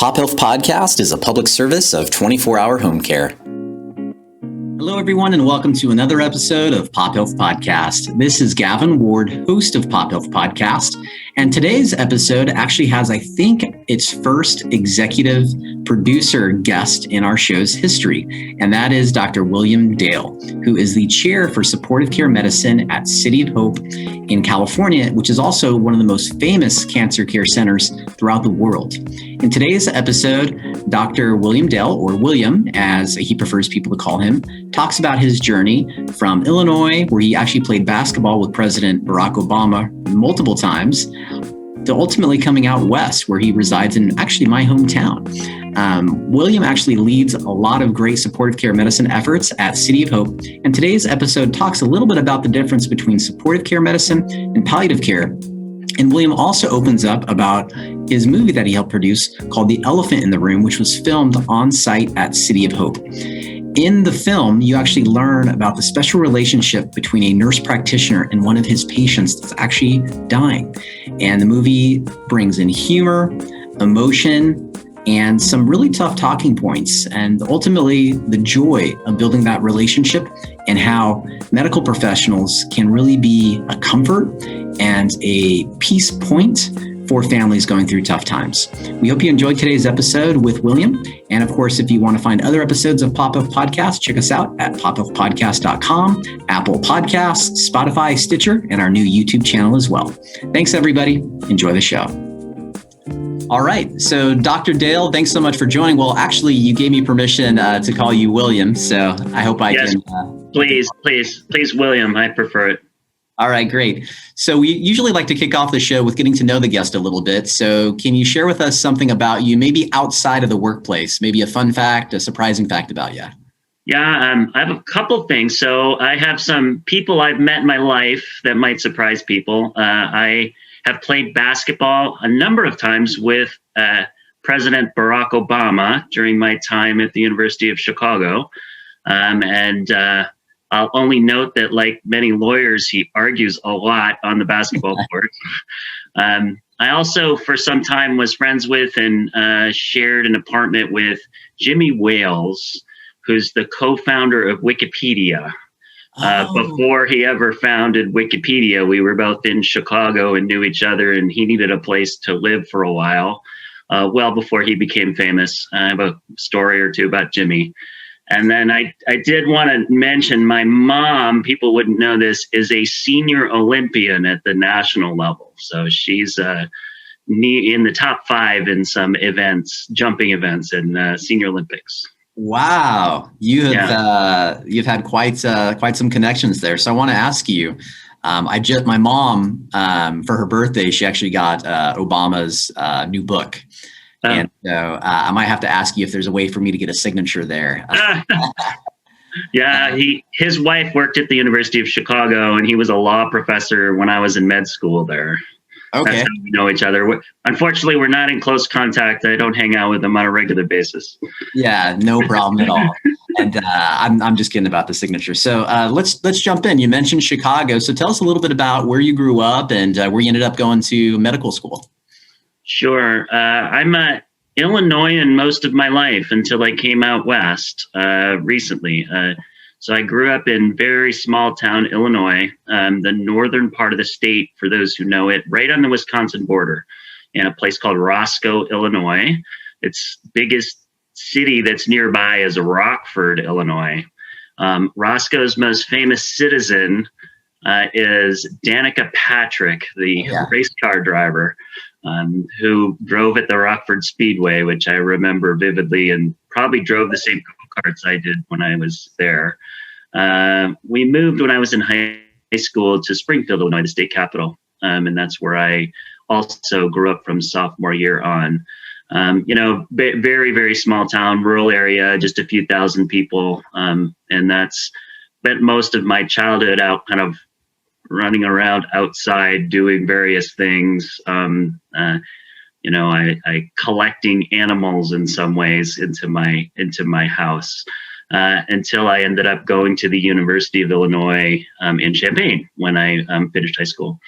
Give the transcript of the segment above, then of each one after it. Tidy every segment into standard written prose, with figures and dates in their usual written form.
Pop Health Podcast is a public service of 24-hour home care. Hello, everyone, and welcome to another episode of Pop Health Podcast. This is Gavin Ward, host of Pop Health Podcast, and today's episode actually has, I think, its first executive producer guest in our show's history, and that is Dr. William Dale, who is the chair for supportive care medicine at City of Hope in California, which is also one of the most famous cancer care centers throughout the world. In today's episode, Dr. William Dale, or William, as he prefers people to call him, talks about his journey from Illinois, where he actually played basketball with President Barack Obama multiple times, to ultimately coming out west, where he resides in actually my hometown. William actually leads a lot of great supportive care medicine efforts at City of Hope, and today's episode talks a little bit about the difference between supportive care medicine and palliative care. And William also opens up about his movie that he helped produce called The Elephant in the Room, which was filmed on site at City of Hope. In the film, you actually learn about the special relationship between a nurse practitioner and one of his patients that's actually dying. And the movie brings in humor, emotion, and some really tough talking points, and ultimately the joy of building that relationship and how medical professionals can really be a comfort and a peace point for families going through tough times. We hope you enjoyed today's episode with William. And of course, if you want to find other episodes of Pop Health Podcast, check us out at pophealthpodcast.com, Apple Podcasts, Spotify, Stitcher, and our new YouTube channel as well. Thanks, everybody. Enjoy the show. All right. So, Dr. Dale, thanks so much for joining. Well, actually, you gave me permission to call you William, so I hope I can. Please, William. I prefer it. All right, great. So we usually like to kick off the show with getting to know the guest a little bit. So can you share with us something about you, maybe outside of the workplace, maybe a fun fact, a surprising fact about you? Yeah, I have a couple things. So I have some people I've met in my life that might surprise people. I have played basketball a number of times with President Barack Obama during my time at the University of Chicago. I'll only note that, like many lawyers, he argues a lot on the basketball court. I also, for some time, was friends with and shared an apartment with Jimmy Wales, who's the co-founder of Wikipedia. Before he ever founded Wikipedia, we were both in Chicago and knew each other, and he needed a place to live for a while, well before he became famous. I have a story or two about Jimmy. And then I did want to mention my mom, people wouldn't know this, is a senior Olympian at the national level. So she's in the top 5 in some events, jumping events in Senior Olympics. Wow. You've had quite some connections there. So I want to ask you, my mom, for her birthday, she actually got Obama's new book. And so I might have to ask you if there's a way for me to get a signature there. Yeah, his wife worked at the University of Chicago, and he was a law professor when I was in med school there. Okay. That's how we know each other. Unfortunately, we're not in close contact. I don't hang out with him on a regular basis. Yeah, no problem at all. And I'm just kidding about the signature. So let's jump in. You mentioned Chicago. So tell us a little bit about where you grew up and where you ended up going to medical school. Sure. I'm a Illinoisan most of my life until I came out west recently. So I grew up in very small town Illinois, the northern part of the state, for those who know it, right on the Wisconsin border, in a place called Roscoe, Illinois. Its biggest city that's nearby is Rockford, Illinois. Roscoe's most famous citizen is Danica Patrick, the race car driver. Who drove at the Rockford Speedway, which I remember vividly, and probably drove the same go-karts I did when I was there. We moved when I was in high school to Springfield, Illinois, the state capital. And that's where I also grew up from sophomore year on. Very, very small town, rural area, just a few thousand people. And that's spent most of my childhood out kind of running around outside doing various things. I collecting animals in some ways into my house until I ended up going to the University of Illinois in Champaign when I finished high school.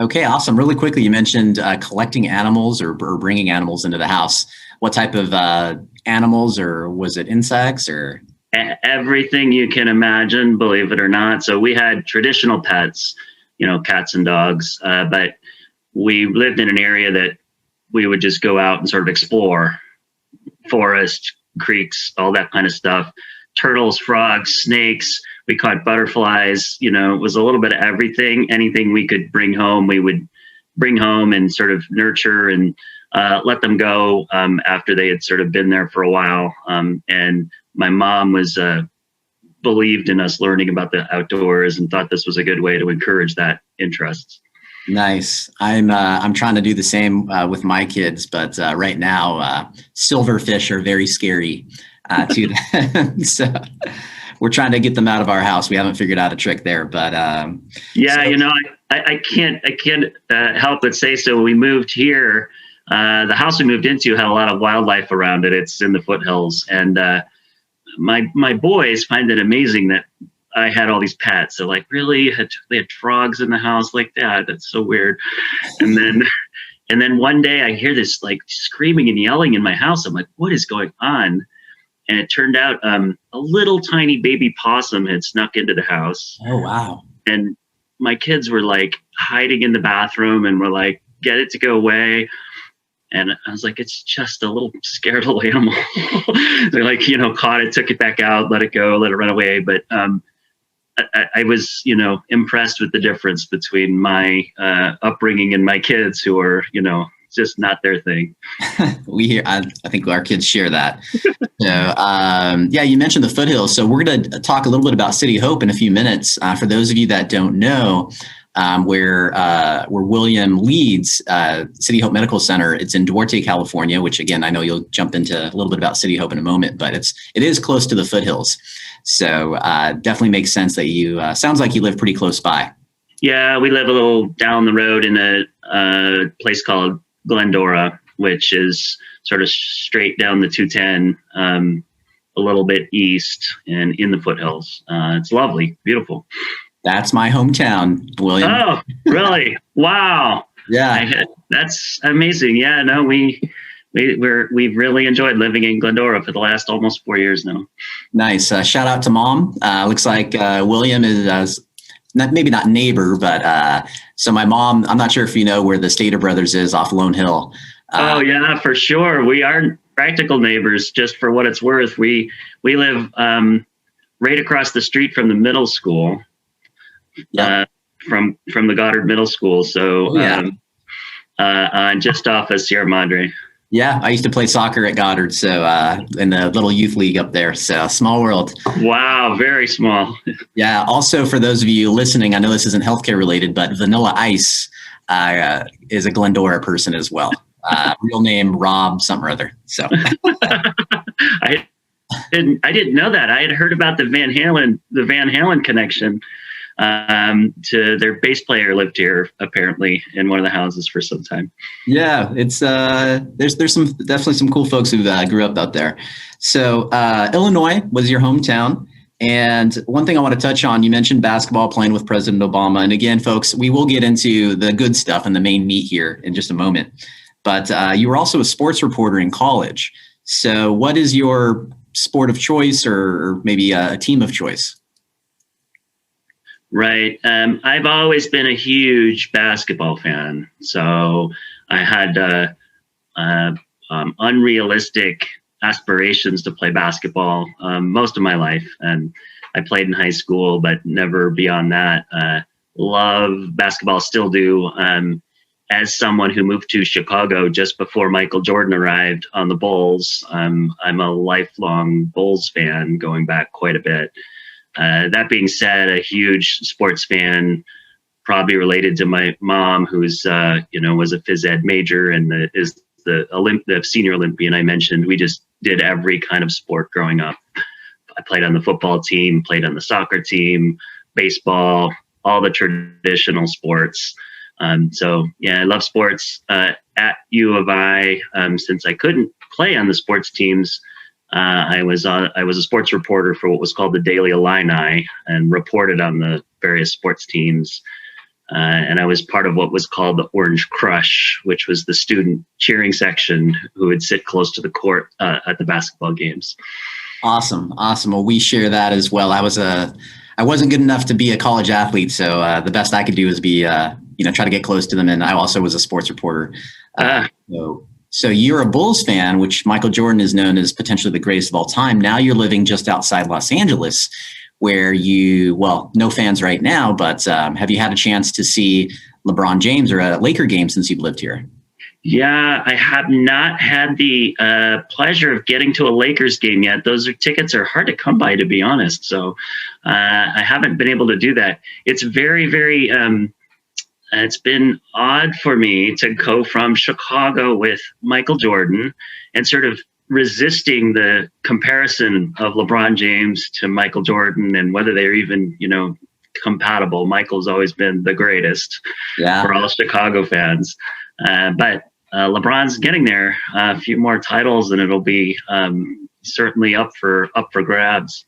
Okay, awesome. Really quickly, you mentioned collecting animals or bringing animals into the house. What type of animals, or was it insects, or? Everything you can imagine, believe it or not. So we had traditional pets, cats and dogs, but we lived in an area that we would just go out and sort of explore: forest, creeks, all that kind of stuff. Turtles, frogs, snakes. We caught butterflies. It was a little bit of everything. Anything we could bring home, we would bring home and sort of nurture and let them go after they had sort of been there for a while. And my mom was believed in us learning about the outdoors and thought this was a good way to encourage that interest. Nice. I'm trying to do the same with my kids, but right now silverfish are very scary to them. So we're trying to get them out of our house. We haven't figured out a trick there, but I can't help but say so. We moved here. The house we moved into had a lot of wildlife around it. It's in the foothills, and my boys find it amazing that I had all these pets. They're like, really? They had frogs in the house like that? That's so weird. And then one day I hear this like screaming and yelling in my house. I'm like, what is going on? And it turned out a little tiny baby possum had snuck into the house. Oh, wow. And my kids were like hiding in the bathroom and were like, get it to go away. And I was like, it's just a little scared little animal. They're like, caught it, took it back out, let it go, let it run away. But I was, impressed with the difference between my upbringing and my kids, who are, just not thear thing. I think our kids share that. So, you mentioned the foothills. So we're going to talk a little bit about City Hope in a few minutes. For those of you that don't know, where William leads City Hope Medical Center, it's in Duarte, California, which again, I know you'll jump into a little bit about City Hope in a moment, but it is close to the foothills. So definitely makes sense that you, sounds like you live pretty close by. Yeah, we live a little down the road in a place called Glendora, which is sort of straight down the 210, a little bit east and in the foothills. It's lovely, beautiful. That's my hometown, William. Oh, really? Wow. Yeah. That's amazing. Yeah, no, we've really enjoyed living in Glendora for the last almost 4 years now. Nice. Shout out to Mom. Looks like William is maybe not neighbor, but so my mom, I'm not sure if you know where the Stater Brothers is off Lone Hill. Oh yeah, for sure. We are practical neighbors, just for what it's worth. We live right across the street from the middle school. Yeah. From the Goddard Middle School. So just off of Sierra Madre. Yeah, I used to play soccer at Goddard, so in the little youth league up there. So small world. Wow, very small. Yeah. Also, for those of you listening, I know this isn't healthcare related, but Vanilla Ice is a Glendora person as well. Real name Rob something or other. So I didn't know that. I had heard about the Van Halen connection. To their bass player lived here apparently in one of the houses for some time. Yeah, it's there's definitely some cool folks who grew up out there. So Illinois was your hometown, and one thing I want to touch on, you mentioned basketball, playing with President Obama, and again, folks, we will get into the good stuff and the main meat here in just a moment. But you were also a sports reporter in college. So what is your sport of choice, or maybe a team of choice? Right. I've always been a huge basketball fan. So I had unrealistic aspirations to play basketball most of my life. And I played in high school, but never beyond that. Love basketball, still do. As someone who moved to Chicago just before Michael Jordan arrived on the Bulls, I'm a lifelong Bulls fan going back quite a bit. That being said, a huge sports fan, probably related to my mom, who's was a phys ed major and is the senior Olympian I mentioned. We just did every kind of sport growing up. I played on the football team, played on the soccer team, baseball, all the traditional sports. So yeah, I love sports. At U of I, since I couldn't play on the sports teams, I was a sports reporter for what was called the Daily Illini and reported on the various sports teams. And I was part of what was called the Orange Crush, which was the student cheering section who would sit close to the court at the basketball games. Awesome. Well, we share that as well. I wasn't good enough to be a college athlete, so the best I could do is be, try to get close to them. And I also was a sports reporter. So you're a Bulls fan, which Michael Jordan is known as potentially the greatest of all time. Now you're living just outside Los Angeles, where no fans right now, but have you had a chance to see LeBron James or a Laker game since you've lived here? Yeah, I have not had the pleasure of getting to a Lakers game yet. Tickets are hard to come by, to be honest. So I haven't been able to do that. It's very, very, it's been odd for me to go from Chicago with Michael Jordan and sort of resisting the comparison of LeBron James to Michael Jordan and whether they're even, compatible. Michael's always been the greatest for all Chicago fans. But LeBron's getting there, a few more titles, and it'll be certainly up for grabs.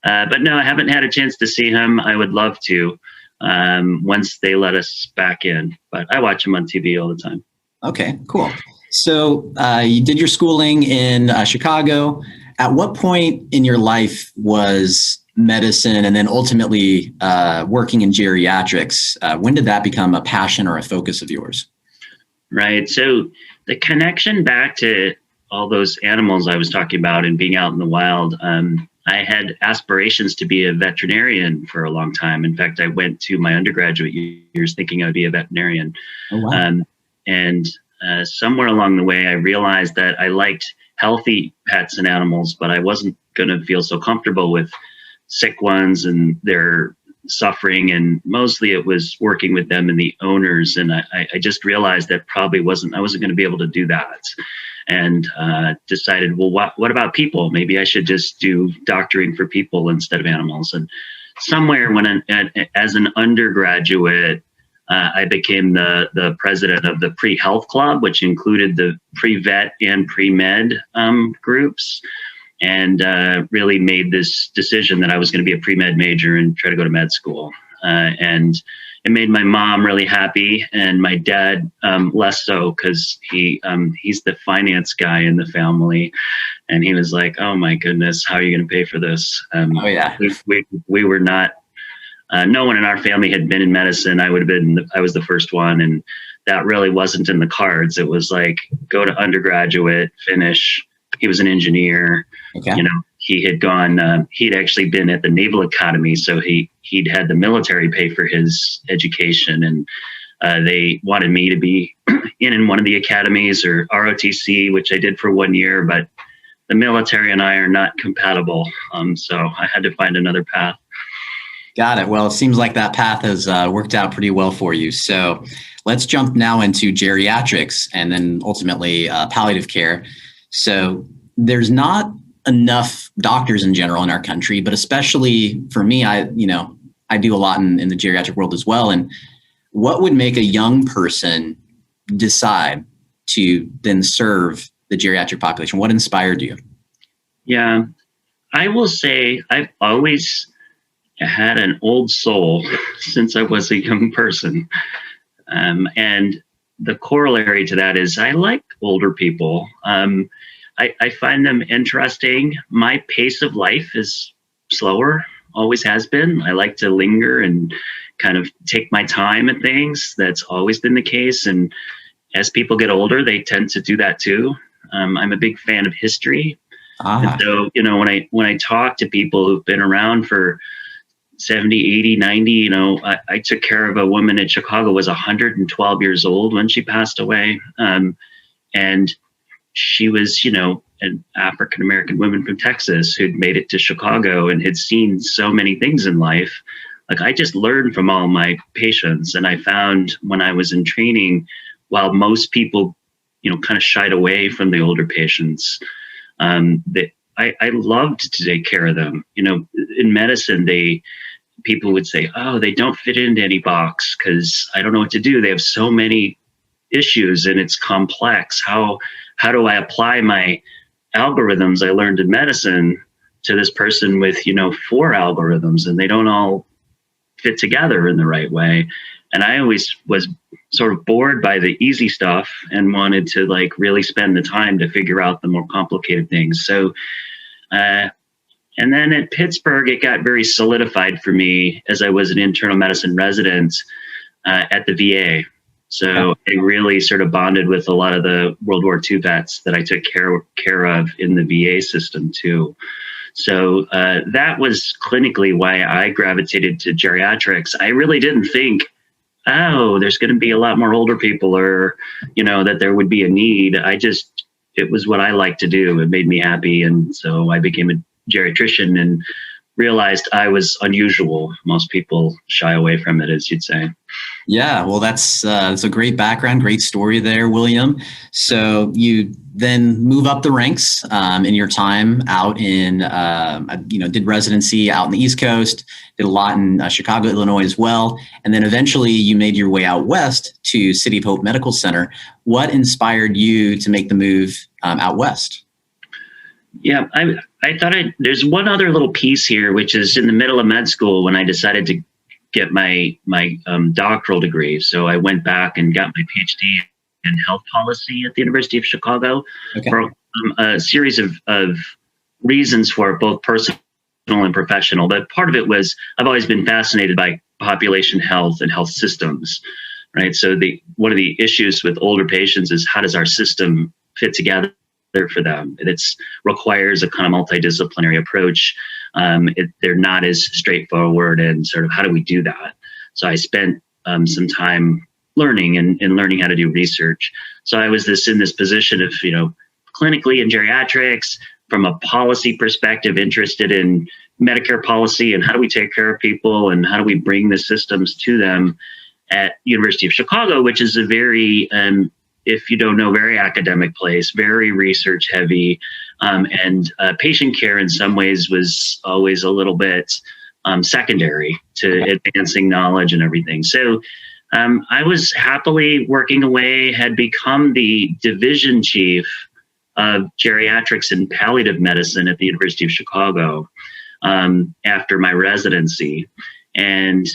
But no, I haven't had a chance to see him. I would love to once they let us back in. But I watch him on TV all the time. Okay, cool. So you did your schooling in Chicago. At what point in your life was medicine and then ultimately working in geriatrics, when did that become a passion or a focus of yours? Right. So the connection back to all those animals I was talking about and being out in the wild, I had aspirations to be a veterinarian for a long time. In fact, I went to my undergraduate years thinking I'd be a veterinarian. Oh, wow. And somewhere along the way, I realized that I liked healthy pets and animals, but I wasn't going to feel so comfortable with sick ones and their suffering. And mostly it was working with them and the owners. And I just realized that I wasn't going to be able to do that. And decided, well, what about people? Maybe I should just do doctoring for people instead of animals. And somewhere as an undergraduate, I became the president of the pre-health club, which included the pre-vet and pre-med groups, and really made this decision that I was going to be a pre-med major and try to go to med school. And it made my mom really happy, and my dad less so, because he's the finance guy in the family, and he was like, "Oh my goodness, how are you going to pay for this?" We were not. No one in our family had been in medicine. I was the first one, and that really wasn't in the cards. It was like, go to undergraduate, finish. He was an engineer. Okay. He had gone. He'd actually been at the Naval Academy, so he'd had the military pay for his education, and they wanted me to be in one of the academies or ROTC, which I did for 1 year. But the military and I are not compatible, so I had to find another path. Got it. Well, it seems like that path has worked out pretty well for you. So let's jump now into geriatrics and then ultimately palliative care. So there's not enough doctors in general in our country, but especially for me, I do a lot in the geriatric world as well. And what would make a young person decide to then serve the geriatric population? What inspired you? Yeah, I will say I've always had an old soul since I was a young person. And the corollary to that is I like older people. I find them interesting. My pace of life is slower, always has been. I like to linger and kind of take my time at things. That's always been the case. And as people get older, they tend to do that too. I'm a big fan of history. And so, when I talk to people who've been around for 70, 80, 90, I took care of a woman in Chicago who was 112 years old when she passed away. And she was, an African-American woman from Texas who'd made it to Chicago and had seen so many things in life. Like, I just learned from all my patients. And I found when I was in training, while most people, kind of shied away from the older patients, that I loved to take care of them. In medicine, people would say, "Oh, they don't fit into any box because I don't know what to do. They have so many issues and it's complex. How do I apply my algorithms I learned in medicine to this person with, 4 algorithms, and they don't all fit together in the right way?" And I always was sort of bored by the easy stuff and wanted to like really spend the time to figure out the more complicated things. So, and then at Pittsburgh, it got very solidified for me as I was an internal medicine resident at the VA. So I really sort of bonded with a lot of the World War II vets that I took care of in the VA system too. So that was clinically why I gravitated to geriatrics. I really didn't think, oh, there's going to be a lot more older people, or, that there would be a need. It was what I like to do. It made me happy. And so I became a geriatrician and realized I was unusual. Most people shy away from it, as you'd say. Yeah, well, that's a great background, great story there, William. So you then move up the ranks in your time out in, did residency out in the East Coast, did a lot in Chicago, Illinois as well. And then eventually you made your way out west to City of Hope Medical Center. What inspired you to make the move out west? Yeah, I thought there's one other little piece here, which is in the middle of med school when I decided to get my doctoral degree. So I went back and got my PhD in health policy at the University of Chicago for a series of reasons for it, both personal and professional. But part of it was I've always been fascinated by population health and health systems, right? So one of the issues with older patients is how does our system fit together for them? It requires a kind of multidisciplinary approach. They're not as straightforward, and sort of how do we do that? So I spent some time learning and learning how to do research. So I was in this position of, clinically in geriatrics, from a policy perspective, interested in Medicare policy and how do we take care of people and how do we bring the systems to them at University of Chicago, which is a very if you don't know, very academic place, very research heavy, and patient care in some ways was always a little bit secondary to advancing knowledge and everything. So I was happily working away, had become the division chief of geriatrics and palliative medicine at the University of Chicago after my residency, and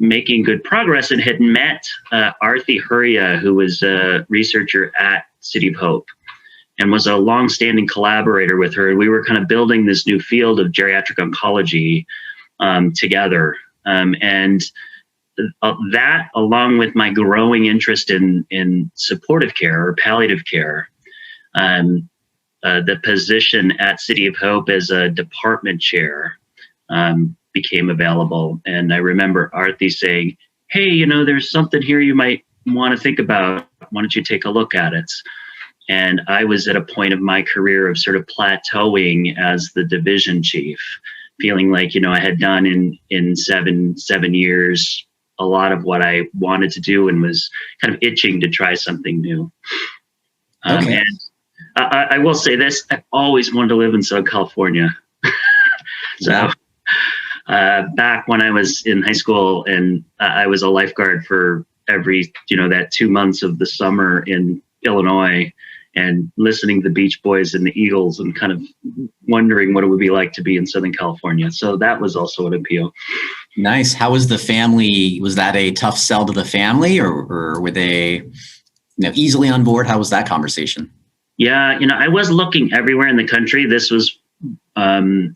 making good progress, and had met Arthi Huria, who was a researcher at City of Hope and was a longstanding collaborator with her. And we were kind of building this new field of geriatric oncology together. And that, along with my growing interest in supportive care or palliative care, the position at City of Hope as a department chair became available. And I remember Arthi saying, hey, there's something here you might want to think about. Why don't you take a look at it? And I was at a point of my career of sort of plateauing as the division chief, feeling like, I had done in seven years a lot of what I wanted to do and was kind of itching to try something new. And I will say this, I always wanted to live in Southern California. Back when I was in high school, and I was a lifeguard for every, that 2 months of the summer in Illinois, and listening to the Beach Boys and the Eagles and kind of wondering what it would be like to be in Southern California. So that was also an appeal. Nice. How was the family? Was that a tough sell to the family, or were they, easily on board? How was that conversation? Yeah. I was looking everywhere in the country. This was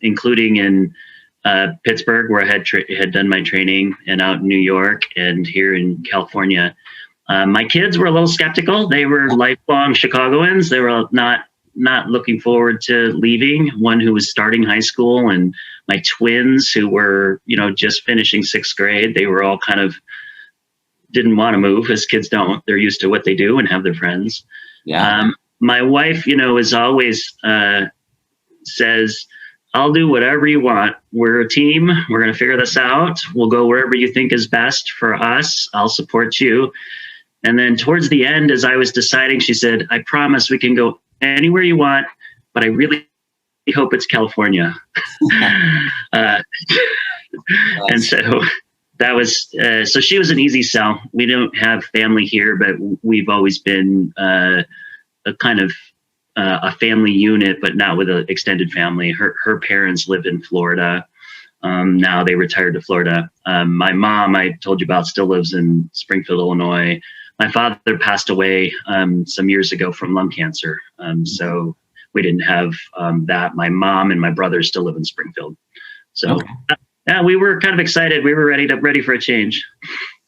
including in Pittsburgh, where I had done my training, and out in New York, and here in California. My kids were a little skeptical. They were lifelong Chicagoans. They were not looking forward to leaving. One who was starting high school, and my twins who were, just finishing 6th grade. They were all kind of didn't want to move, as kids don't. They're used to what they do and have their friends. Yeah. My wife, as always, says, I'll do whatever you want. We're a team. We're going to figure this out. We'll go wherever you think is best for us. I'll support you. And then towards the end, as I was deciding, she said, I promise we can go anywhere you want, but I really hope it's California. And so that was, so she was an easy sell. We don't have family here, but we've always been a kind of a family unit, but not with an extended family. Her parents live in Florida. Now they retired to Florida. My mom, I told you about, still lives in Springfield, Illinois. My father passed away some years ago from lung cancer. So we didn't have that. My mom and my brother still live in Springfield. So Okay. yeah, we were kind of excited. We were ready for a change.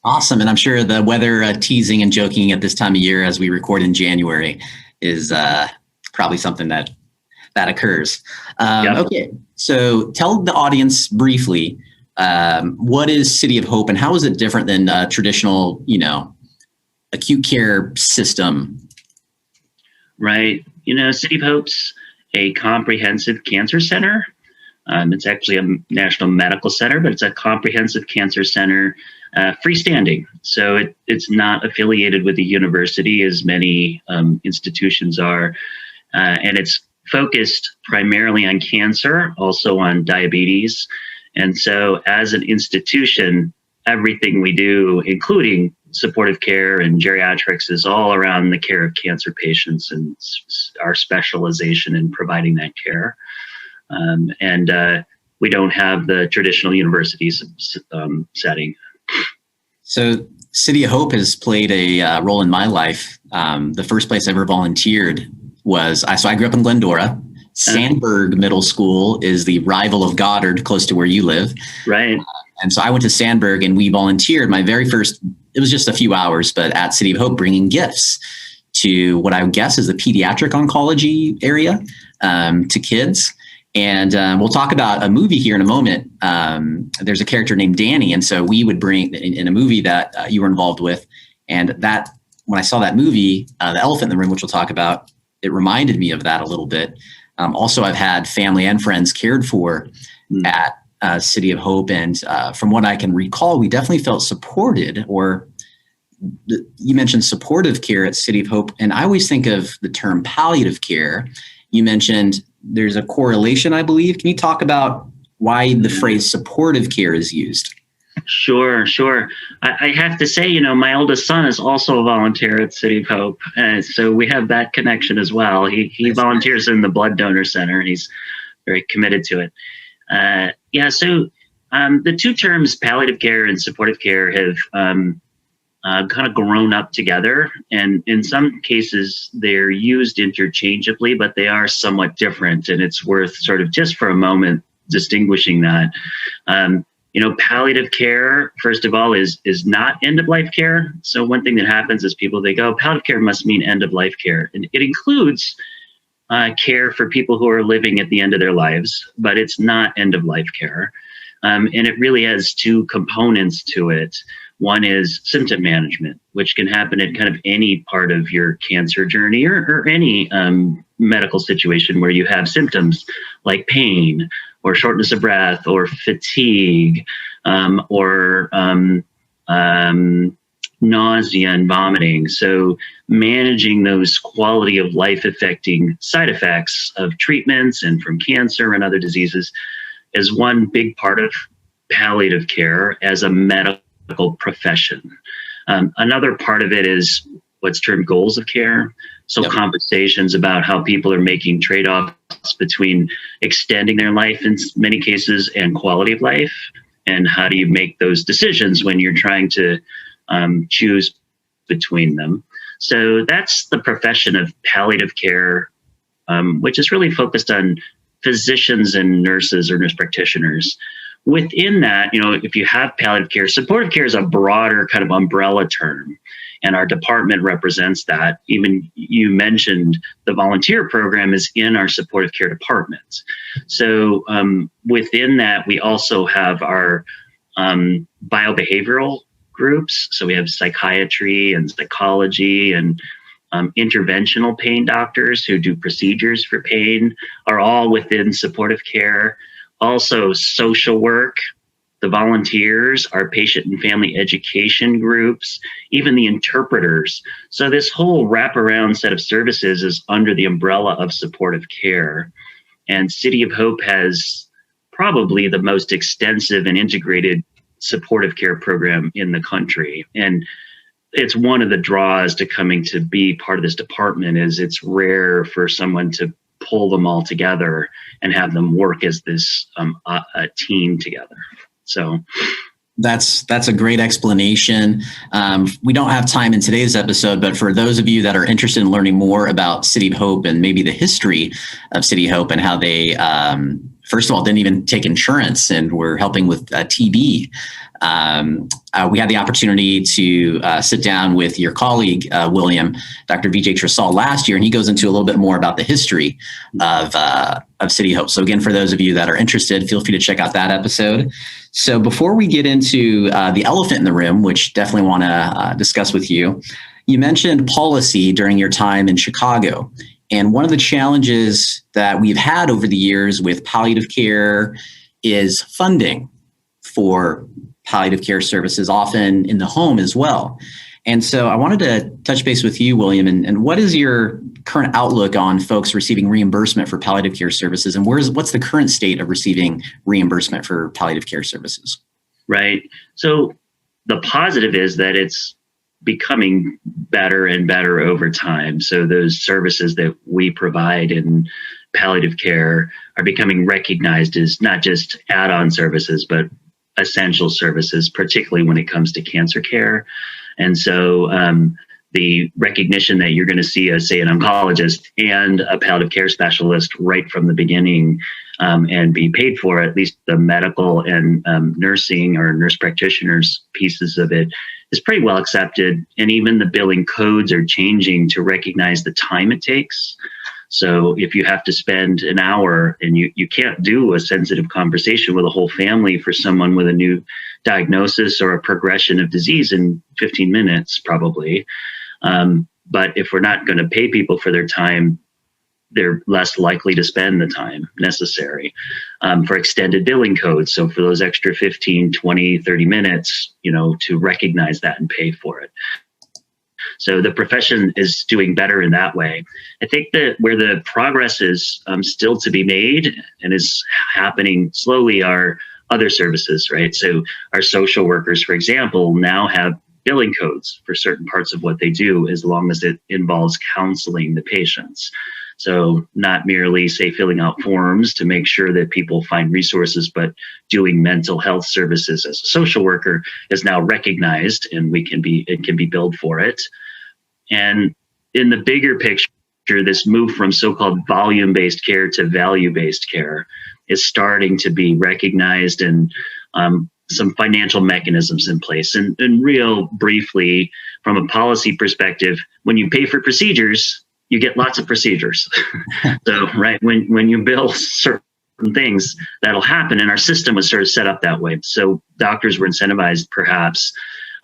Awesome. And I'm sure the weather teasing and joking at this time of year as we record in January is probably something that occurs. Yep. Okay. So tell the audience briefly, what is City of Hope and how is it different than traditional, acute care system? Right. City of Hope's a comprehensive cancer center. It's actually a national medical center, but it's a comprehensive cancer center, freestanding. So it's not affiliated with the university as many institutions are. And it's focused primarily on cancer, also on diabetes. And so as an institution, everything we do, including supportive care and geriatrics, is all around the care of cancer patients and our specialization in providing that care. And we don't have the traditional university setting. So City of Hope has played a role in my life. The first place I ever volunteered was, I grew up in Glendora. Sandburg Middle School is the rival of Goddard, close to where you live. Right. And so I went to Sandburg and we volunteered my very first, it was just a few hours, but at City of Hope, bringing gifts to what I would guess is the pediatric oncology area to kids. And we'll talk about a movie here in a moment. There's a character named Danny. And so we would bring in a movie that you were involved with. And that, when I saw that movie, The Elephant in the Room, which we'll talk about, it reminded me of that a little bit. Also, I've had family and friends cared for at City of Hope. And from what I can recall, we definitely felt supported, or you mentioned supportive care at City of Hope. And I always think of the term palliative care. You mentioned there's a correlation, I believe. Can you talk about why the phrase supportive care is used? Sure. I have to say, my oldest son is also a volunteer at City of Hope. And so we have that connection as well. He volunteers in the Blood Donor Center, and he's very committed to it. So the two terms, palliative care and supportive care, have kind of grown up together. And in some cases, they're used interchangeably, but they are somewhat different. And it's worth sort of just for a moment distinguishing that. Palliative care, first of all, is not end-of-life care. So one thing that happens is people, they go, palliative care must mean end-of-life care. And it includes care for people who are living at the end of their lives, but it's not end-of-life care. And it really has two components to it. One is symptom management, which can happen at kind of any part of your cancer journey or any medical situation where you have symptoms like pain or shortness of breath or fatigue or nausea and vomiting. So managing those quality of life affecting side effects of treatments and from cancer and other diseases is one big part of palliative care as a medical profession. Another part of it is what's termed goals of care. So conversations about how people are making trade-offs between extending their life in many cases and quality of life. And how do you make those decisions when you're trying to choose between them? So that's the profession of palliative care, which is really focused on physicians and nurses or nurse practitioners. Within that, if you have palliative care, supportive care is a broader kind of umbrella term, and our department represents that. Even you mentioned the volunteer program is in our supportive care department. So within that, we also have our biobehavioral groups. So we have psychiatry and psychology and interventional pain doctors who do procedures for pain are all within supportive care. Also social work, the volunteers, our patient and family education groups, even the interpreters. So this whole wraparound set of services is under the umbrella of supportive care. And City of Hope has probably the most extensive and integrated supportive care program in the country. And it's one of the draws to coming to be part of this department is it's rare for someone to pull them all together and have them work as this a team together. So that's a great explanation. We don't have time in today's episode, but for those of you that are interested in learning more about City of Hope and maybe the history of City of Hope and how they, first of all, didn't even take insurance and were helping with TB. We had the opportunity to sit down with your colleague, William, Dr. Vijay Trisal last year, and he goes into a little bit more about the history of City of Hope. So again, for those of you that are interested, feel free to check out that episode. So before we get into the elephant in the room, which definitely want to discuss with you, you mentioned policy during your time in Chicago. And one of the challenges that we've had over the years with palliative care is funding for palliative care services, often in the home as well. And so I wanted to touch base with you, William, and what is your current outlook on folks receiving reimbursement for palliative care services, and what's the current state of receiving reimbursement for palliative care services? Right. So the positive is that it's becoming better and better over time. So those services that we provide in palliative care are becoming recognized as not just add-on services, but essential services, particularly when it comes to cancer care. And so the recognition that you're going to see, say, an oncologist and a palliative care specialist right from the beginning and be paid for at least the medical and nursing or nurse practitioners pieces of it is pretty well accepted. And even the billing codes are changing to recognize the time it takes. So if you have to spend an hour and you can't do a sensitive conversation with a whole family for someone with a new diagnosis or a progression of disease in 15 minutes, probably. But if we're not going to pay people for their time, they're less likely to spend the time necessary for extended billing codes. So for those extra 15, 20, 30 minutes, to recognize that and pay for it. So the profession is doing better in that way. I think that where the progress is still to be made and is happening slowly are other services, right? So our social workers, for example, now have billing codes for certain parts of what they do, as long as it involves counseling the patients. So not merely, say, filling out forms to make sure that people find resources, but doing mental health services as a social worker is now recognized, and it can be billed for it. And in the bigger picture, this move from so-called volume-based care to value-based care is starting to be recognized, and some financial mechanisms in place. And real briefly, from a policy perspective, when you pay for procedures, you get lots of procedures. So, right, when you bill certain things, that'll happen. And our system was sort of set up that way. So doctors were incentivized, perhaps,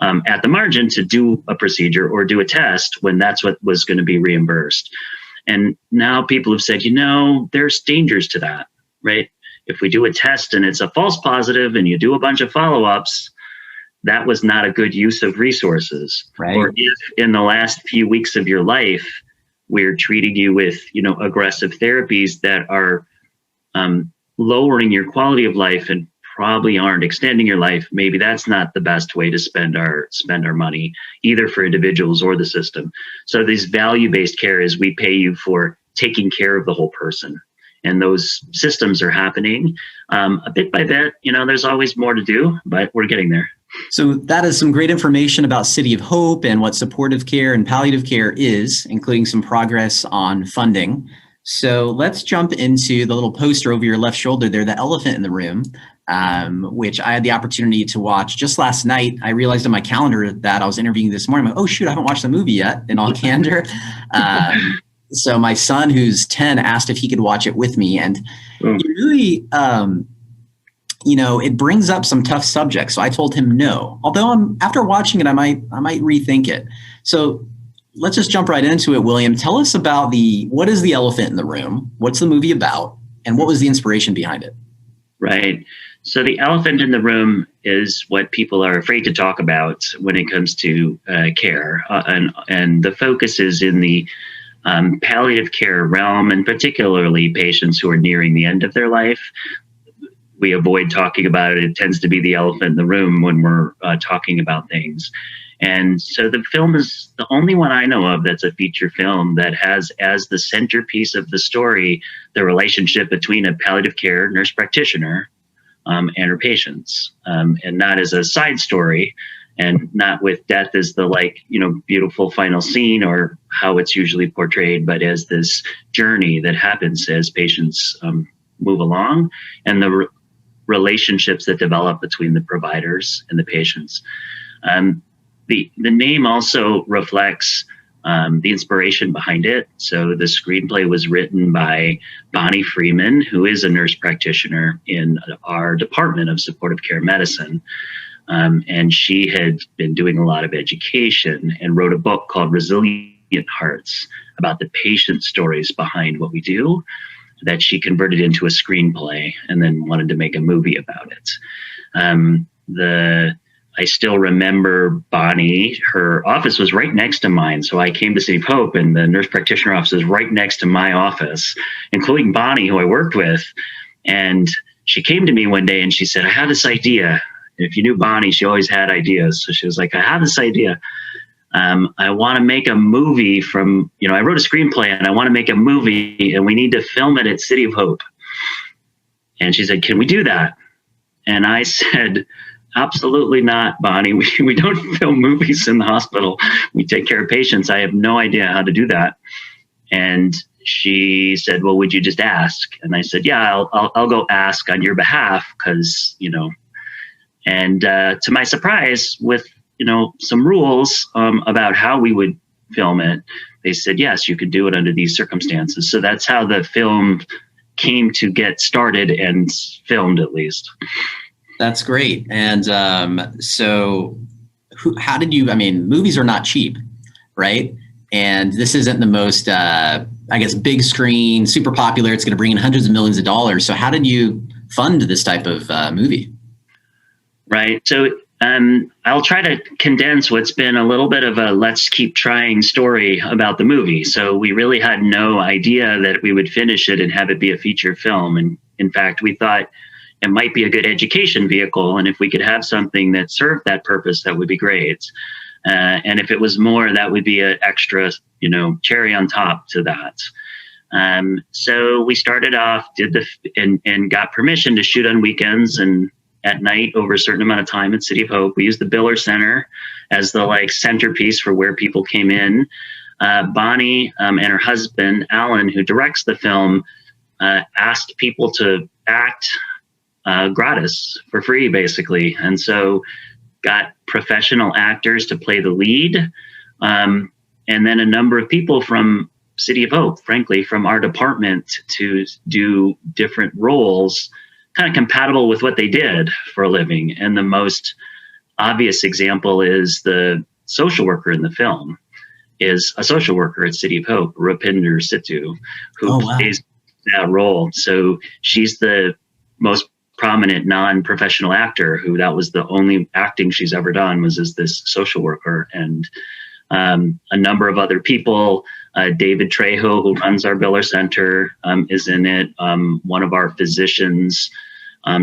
at the margin to do a procedure or do a test when that's what was going to be reimbursed. And now people have said, there's dangers to that, right? If we do a test and it's a false positive and you do a bunch of follow-ups, that was not a good use of resources. Right. Or if in the last few weeks of your life, we're treating you with, aggressive therapies that are lowering your quality of life and probably aren't extending your life, maybe that's not the best way to spend our money, either for individuals or the system. So these value-based care is we pay you for taking care of the whole person. And those systems are happening a bit by bit. There's always more to do, but we're getting there. So that is some great information about City of Hope and what supportive care and palliative care is, including some progress on funding. So let's jump into the little poster over your left shoulder there, the elephant in the room, which I had the opportunity to watch just last night. I realized on my calendar that I was interviewing this morning. I'm like, oh, shoot, I haven't watched the movie yet, in all candor. So my son, who's 10, asked if he could watch it with me. And it really, it brings up some tough subjects. So I told him no. Although after watching it, I might rethink it. So let's just jump right into it, William. Tell us about what is the elephant in the room? What's the movie about? And what was the inspiration behind it? Right. So the elephant in the room is what people are afraid to talk about when it comes to care. And the focus is in the palliative care realm, and particularly patients who are nearing the end of their life. we avoid talking about it. It tends to be the elephant in the room when we're talking about things. And so the film is the only one I know of that's a feature film that has as the centerpiece of the story the relationship between a palliative care nurse practitioner and her patients, and not as a side story, and not with death as the beautiful final scene or how it's usually portrayed, but as this journey that happens as patients move along, and the relationships that develop between the providers and the patients. The name also reflects the inspiration behind it. So the screenplay was written by Bonnie Freeman, who is a nurse practitioner in our Department of Supportive Care Medicine. And she had been doing a lot of education and wrote a book called Resilient Hearts about the patient stories behind what we do, that she converted into a screenplay and then wanted to make a movie about it. I still remember Bonnie, her office was right next to mine. So I came to City of Hope and the nurse practitioner office was right next to my office, including Bonnie, who I worked with. And she came to me one day and she said, I have this idea. If you knew Bonnie, she always had ideas. So she was like, I have this idea. I want to make a movie from, I wrote a screenplay and I want to make a movie and we need to film it at City of Hope. And she said, can we do that? And I said, absolutely not, Bonnie. We don't film movies in the hospital. We take care of patients. I have no idea how to do that. And she said, well, would you just ask? And I said, yeah, I'll go ask on your behalf because, and to my surprise, with, some rules about how we would film it, they said, yes, you could do it under these circumstances. So that's how the film came to get started and filmed, at least. That's great. And so how did you, movies are not cheap, right? And this isn't the most, big screen, super popular. It's going to bring in hundreds of millions of dollars. So how did you fund this type of movie? Right. So I'll try to condense what's been a little bit of a let's keep trying story about the movie. So we really had no idea that we would finish it and have it be a feature film. And in fact, we thought it might be a good education vehicle. And if we could have something that served that purpose, that would be great. And if it was more, that would be an extra, cherry on top to that. So we started off, and got permission to shoot on weekends and at night over a certain amount of time at City of Hope. We used the Biller Center as the centerpiece for where people came in. Bonnie and her husband, Alan, who directs the film, asked people to act gratis, for free, basically. And so got professional actors to play the lead. And then a number of people from City of Hope, frankly, from our department to do different roles, kind of compatible with what they did for a living. And the most obvious example is the social worker in the film is a social worker at City of Hope, Rupinder Sittu, who plays that role. So she's the most prominent non-professional actor who that was the only acting she's ever done was as this social worker. And a number of other people, David Trejo, who runs our Biller Center, is in it. One of our physicians,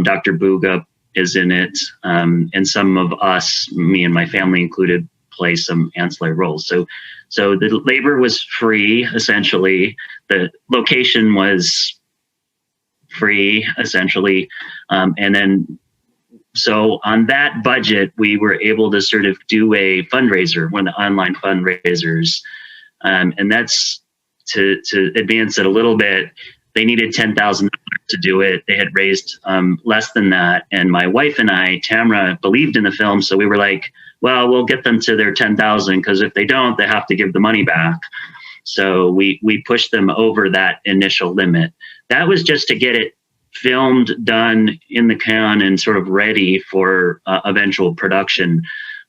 Dr. Buga, is in it. And some of us, me and my family included, play some ancillary roles. So the labor was free, essentially. The location was free, essentially. And then, so on that budget, we were able to sort of do a fundraiser, one of the online fundraisers. And that's to advance it a little bit. They needed $10,000 to do it. They had raised less than that. And my wife and I, Tamara, believed in the film. So we were like, well, we'll get them to their 10,000 because if they don't, they have to give the money back. So we pushed them over that initial limit. That was just to get it filmed, done in the can and sort of ready for eventual production.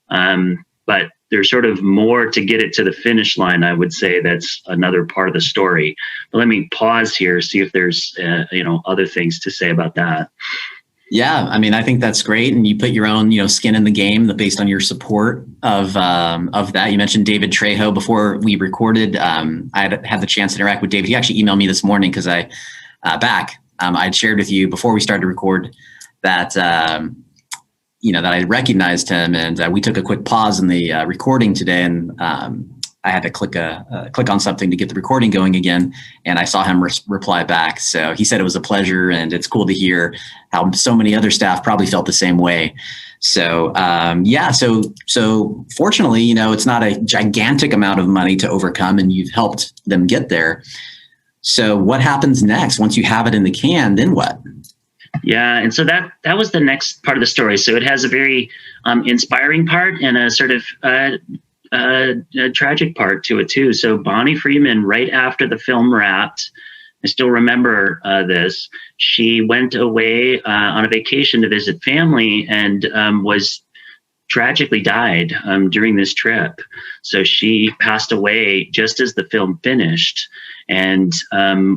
But there's sort of more to get it to the finish line, I would say. That's another part of the story. But let me pause here, see if there's other things to say about that. Yeah, I think that's great. And you put your own, skin in the game based on your support of that. You mentioned David Trejo before we recorded. I had the chance to interact with David. He actually emailed me this morning because I'd shared with you before we started to record that, that I recognized him, and we took a quick pause in the recording today, and I had to click on something to get the recording going again, and I saw him reply back. So he said it was a pleasure, and it's cool to hear how so many other staff probably felt the same way. So so fortunately, it's not a gigantic amount of money to overcome, and you've helped them get there. So what happens next once you have it in the can? Then what? Yeah, and so that was the next part of the story. So it has a very inspiring part and a sort of a tragic part to it too. So Bonnie Freeman, right after the film wrapped, I still remember this. She went away on a vacation to visit family and was tragically died during this trip. So she passed away just as the film finished. And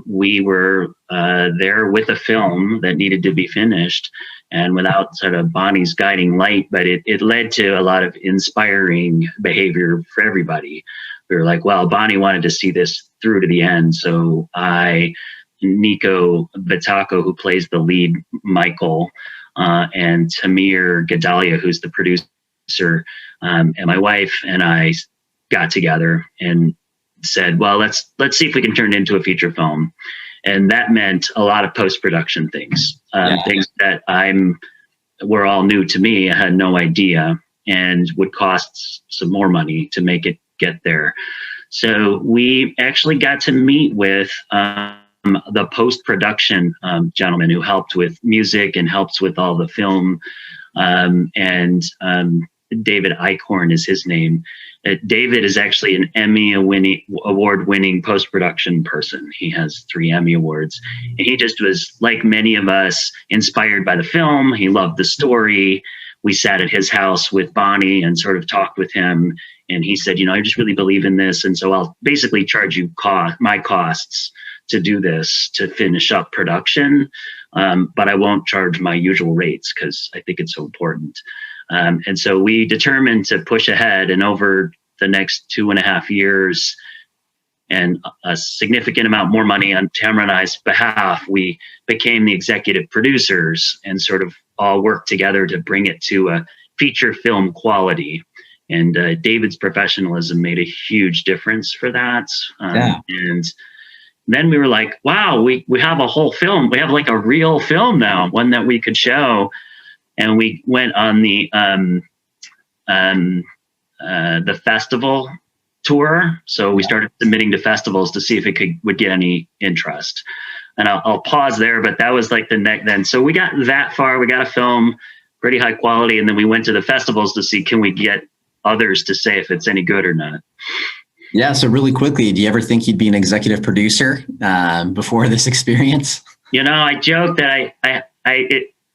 we were there with a film that needed to be finished, and without sort of Bonnie's guiding light, but it led to a lot of inspiring behavior for everybody. We were like, well, Bonnie wanted to see this through to the end. So Nico Vitacco, who plays the lead Michael, and Tamir Gedalia, who's the producer, and my wife and I got together and said, well, let's see if we can turn it into a feature film. And that meant a lot of post-production things, things that were all new to me. I had no idea, and would cost some more money to make it get there. So we actually got to meet with the post-production gentleman who helped with music and helps with all the film. David Eichhorn is his name. David is actually an Emmy award-winning post-production person. He has 3 Emmy awards. And he just was, like many of us, inspired by the film. He loved the story. We sat at his house with Bonnie and sort of talked with him. And he said, I just really believe in this. And so I'll basically charge you my costs to do this, to finish up production. But I won't charge my usual rates because I think it's so important. And so we determined to push ahead, and over the next 2.5 years and a significant amount more money on Tamara and I's behalf, we became the executive producers and sort of all worked together to bring it to a feature film quality. And David's professionalism made a huge difference for that. And then we were like, wow, we have a whole film. We have like a real film now, one that we could show. And we went on the festival tour. So we started submitting to festivals to see if it would get any interest. And I'll pause there, but that was like the next then. So we got that far. We got a film, pretty high quality, and then we went to the festivals to see, can we get others to say if it's any good or not. Yeah. So really quickly, do you ever think you'd be an executive producer before this experience? I joke that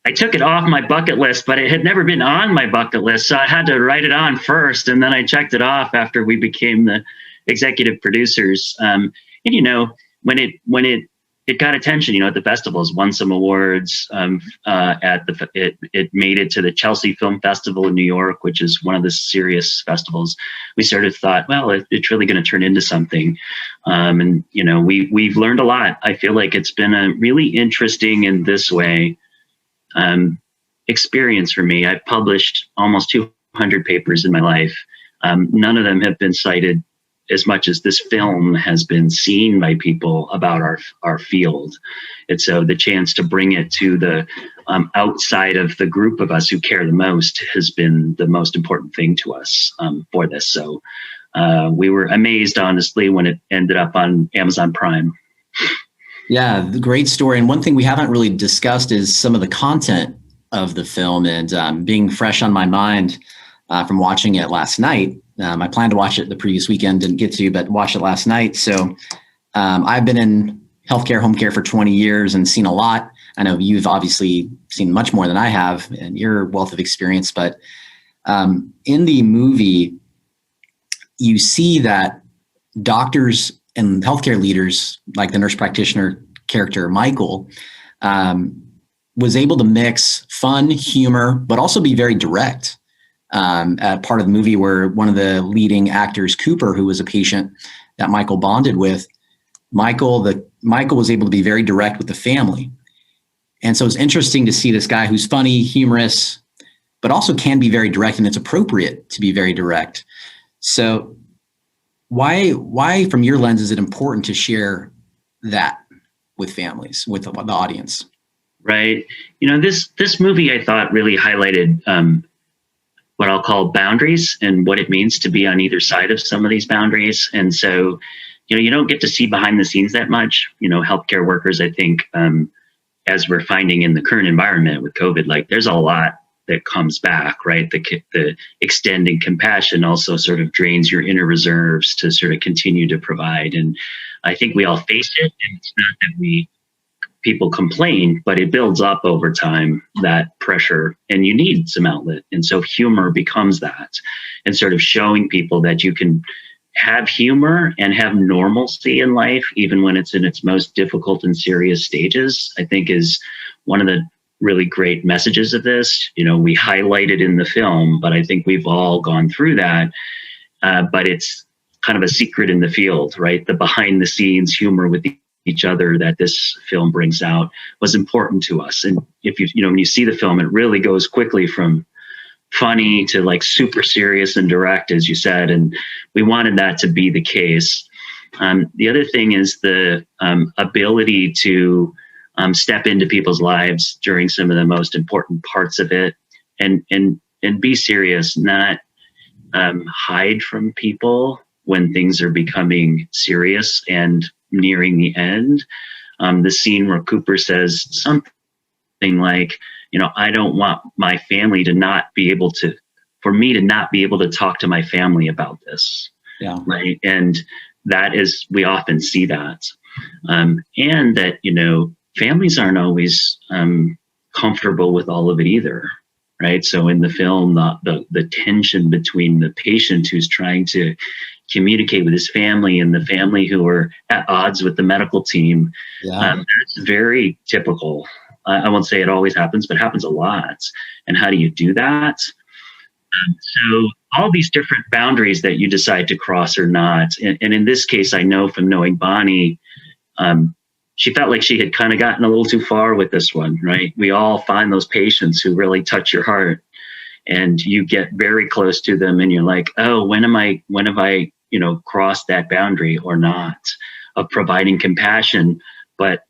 I took it off my bucket list, but it had never been on my bucket list. So I had to write it on first, and then I checked it off after we became the executive producers. And when it got attention, at the festivals, won some awards. It made it to the Chelsea Film Festival in New York, which is one of the serious festivals. We sort of thought, well, it's really going to turn into something. We've learned a lot. I feel like it's been a really interesting in this way experience for me. I've published almost 200 papers in my life. None of them have been cited as much as this film has been seen by people about our field. And so the chance to bring it to the outside of the group of us who care the most has been the most important thing to us for this. So we were amazed, honestly, when it ended up on Amazon Prime. Yeah, the great story. And one thing we haven't really discussed is some of the content of the film, and being fresh on my mind from watching it last night. I planned to watch it the previous weekend, didn't get to, but watched it last night. So I've been in healthcare, home care for 20 years and seen a lot. I know you've obviously seen much more than I have in your wealth of experience, but in the movie, you see that doctors and healthcare leaders, like the nurse practitioner character, Michael, was able to mix fun, humor, but also be very direct. At part of the movie where one of the leading actors, Cooper, who was a patient that Michael bonded with, Michael was able to be very direct with the family. And so it's interesting to see this guy who's funny, humorous, but also can be very direct, and it's appropriate to be very direct. So why from your lens is it important to share that with families, with the audience? Right. This movie I thought really highlighted what I'll call boundaries and what it means to be on either side of some of these boundaries. And so, you don't get to see behind the scenes that much. Healthcare workers, I think, as we're finding in the current environment with COVID, like there's a lot that comes back, right? The extending compassion also sort of drains your inner reserves to sort of continue to provide. And I think we all face it. And it's not that people complain, but it builds up over time, that pressure, and you need some outlet. And so humor becomes that, and sort of showing people that you can have humor and have normalcy in life, even when it's in its most difficult and serious stages, I think is one of the really great messages of this. We highlight it in the film, but I think we've all gone through that. But it's kind of a secret in the field, right? The behind the scenes humor with each other that this film brings out was important to us. And if when you see the film, it really goes quickly from funny to like super serious and direct, as you said. And we wanted that to be the case. The other thing is the ability to step into people's lives during some of the most important parts of it, and be serious, not hide from people when things are becoming serious and nearing the end. The scene where Cooper says something like, I don't want my family to not be able to talk to my family about this. Yeah. Right. And that is, we often see that. And that, families aren't always comfortable with all of it either. Right. So in the film, the tension between the patient who's trying to communicate with his family and the family who are at odds with the medical team, that's very typical. I won't say it always happens, but happens a lot. And how do you do that? So all these different boundaries that you decide to cross or not. And in this case, I know from knowing Bonnie, she felt like she had kind of gotten a little too far with this one, right? We all find those patients who really touch your heart, and you get very close to them and you're like, oh, when have I crossed that boundary or not, of providing compassion, but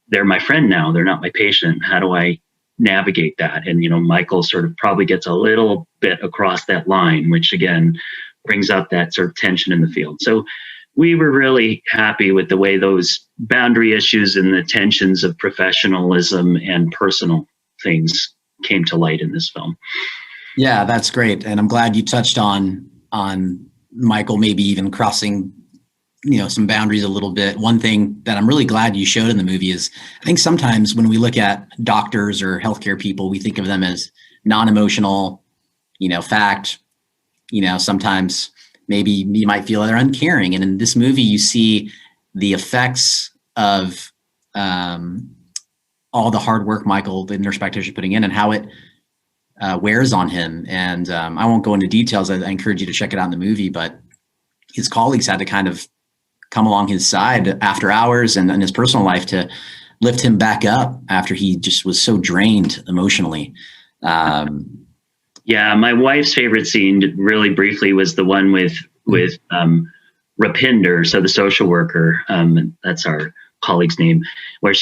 they're my friend now, they're not my patient. How do I navigate that? And, Michael sort of probably gets a little bit across that line, which again, brings up that sort of tension in the field. So we were really happy with the way those boundary issues and the tensions of professionalism and personal things came to light in this film. Yeah, that's great. And I'm glad you touched on Michael maybe even crossing some boundaries a little bit. One thing that I'm really glad you showed in the movie is, I think sometimes when we look at doctors or healthcare people, we think of them as non-emotional, fact, sometimes maybe you might feel they're uncaring. And in this movie, you see the effects of all the hard work Michael, the nurse practitioner, is putting in, and how it wears on him. And I won't go into details. I encourage you to check it out in the movie, but his colleagues had to kind of come along his side after hours and in his personal life to lift him back up after he just was so drained emotionally. Yeah, my wife's favorite scene, really briefly, was the one with Rupinder, so the social worker. That's our colleague's name, where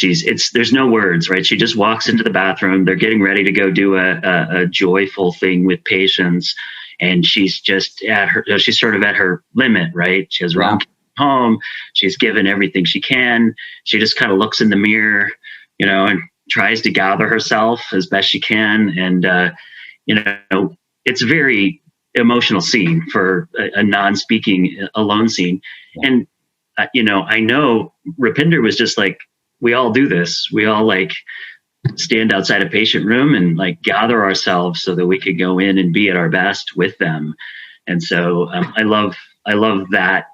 there's no words, right? She just walks into the bathroom. They're getting ready to go do a joyful thing with patients, and she's just she's sort of at her limit, right? She has run home. She's given everything she can. She just kind of looks in the mirror, and tries to gather herself as best she can. And, it's a very emotional scene for a non-speaking alone scene. And, I know Rupinder was just like, we all do this. We all stand outside a patient room and gather ourselves so that we could go in and be at our best with them. And so I love that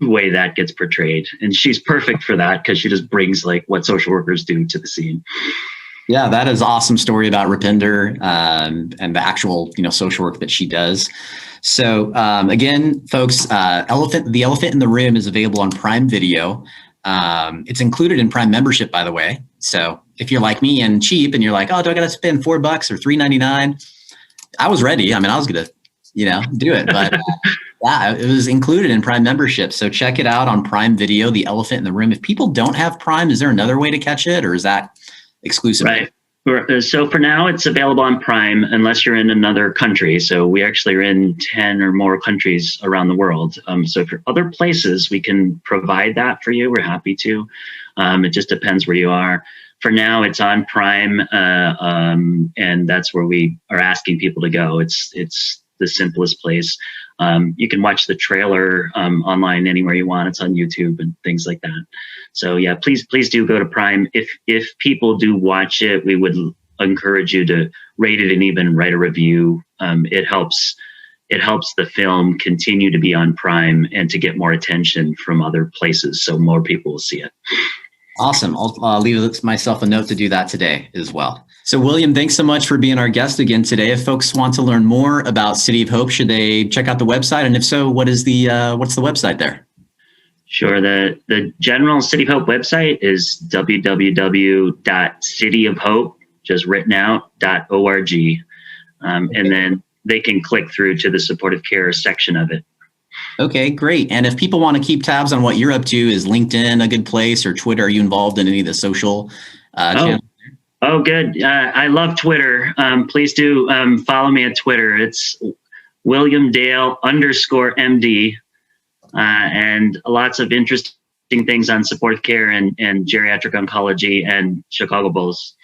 way that gets portrayed, and she's perfect for that because she just brings what social workers do to the scene. Yeah, that is an awesome story about Rupinder and the actual social work that she does. So again, folks, The Elephant in the Room is available on Prime Video. It's included in Prime membership, by the way. So if you're like me and cheap and you're like, oh, do I got to spend $4 or $3.99? I was ready. I mean, I was going to, do it, but yeah, it was included in Prime membership. So check it out on Prime Video, The Elephant in the Room. If people don't have Prime, is there another way to catch it, or is that exclusive? Right. So for now, it's available on Prime unless you're in another country. So we actually are in 10 or more countries around the world. So if you're other places, we can provide that for you. We're happy to. It just depends where you are. For now, it's on Prime, and that's where we are asking people to go. It's the simplest place. You can watch the trailer online anywhere you want. It's on YouTube and things like that. So yeah, please do go to Prime. If people do watch it, we would encourage you to rate it and even write a review. It helps the film continue to be on Prime and to get more attention from other places, so more people will see it. Awesome. I'll leave myself a note to do that today as well. So William, thanks so much for being our guest again today. If folks want to learn more about City of Hope, should they check out the website? And if so, what's the website there? Sure. The general City of Hope website is www.cityofhope, just written out.org. And then they can click through to the supportive care section of it. Okay, great. And if people want to keep tabs on what you're up to, is LinkedIn a good place, or Twitter? Are you involved in any of the social channels? Oh, good. I love Twitter. Please do follow me at Twitter. It's William Dale _MD, and lots of interesting things on supportive care and geriatric oncology and Chicago Bulls.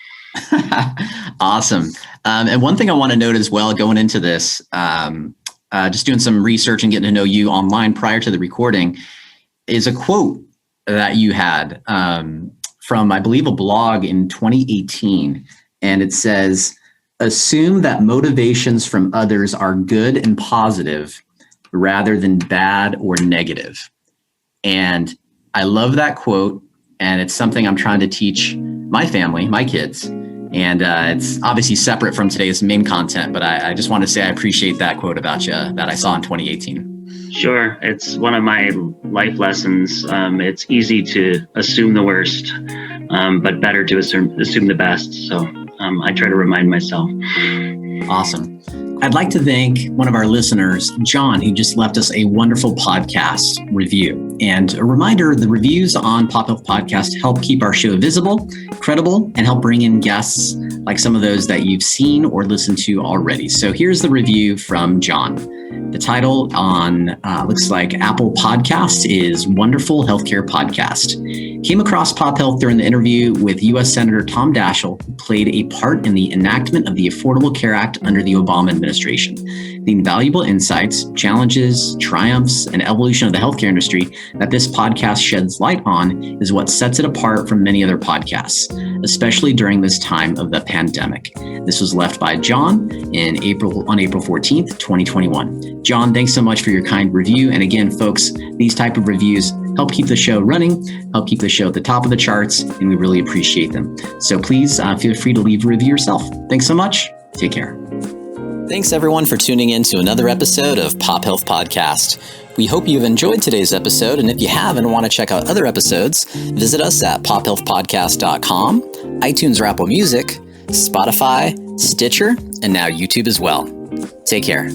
Awesome. And one thing I want to note as well, going into this, just doing some research and getting to know you online prior to the recording, is a quote that you had from, I believe, a blog in 2018. And it says, assume that motivations from others are good and positive rather than bad or negative. And I love that quote. And it's something I'm trying to teach my family, my kids. And it's obviously separate from today's main content, but I just want to say I appreciate that quote about you that I saw in 2018. Sure. It's one of my life lessons. It's easy to assume the worst, but better to assume the best. So I try to remind myself. Awesome. I'd like to thank one of our listeners, John, who just left us a wonderful podcast review. And a reminder, the reviews on Pop Health Podcast help keep our show visible, credible, and help bring in guests like some of those that you've seen or listened to already. So here's the review from John. The title on looks like Apple Podcasts is Wonderful Healthcare Podcast. Came across Pop Health during the interview with U.S. Senator Tom Daschle, who played a part in the enactment of the Affordable Care Act under the Obama administration. The invaluable insights, challenges, triumphs, and evolution of the healthcare industry that this podcast sheds light on is what sets it apart from many other podcasts, especially during this time of the pandemic. This was left by John on April 14th, 2021. John, thanks so much for your kind review. And again, folks, these type of reviews help keep the show running, help keep the show at the top of the charts, and we really appreciate them. So please feel free to leave a review yourself. Thanks so much. Take care. Thanks everyone for tuning in to another episode of Pop Health Podcast. We hope you've enjoyed today's episode, and if you have and want to check out other episodes, visit us at pophealthpodcast.com, iTunes or Apple Music, Spotify, Stitcher, and now YouTube as well. Take care.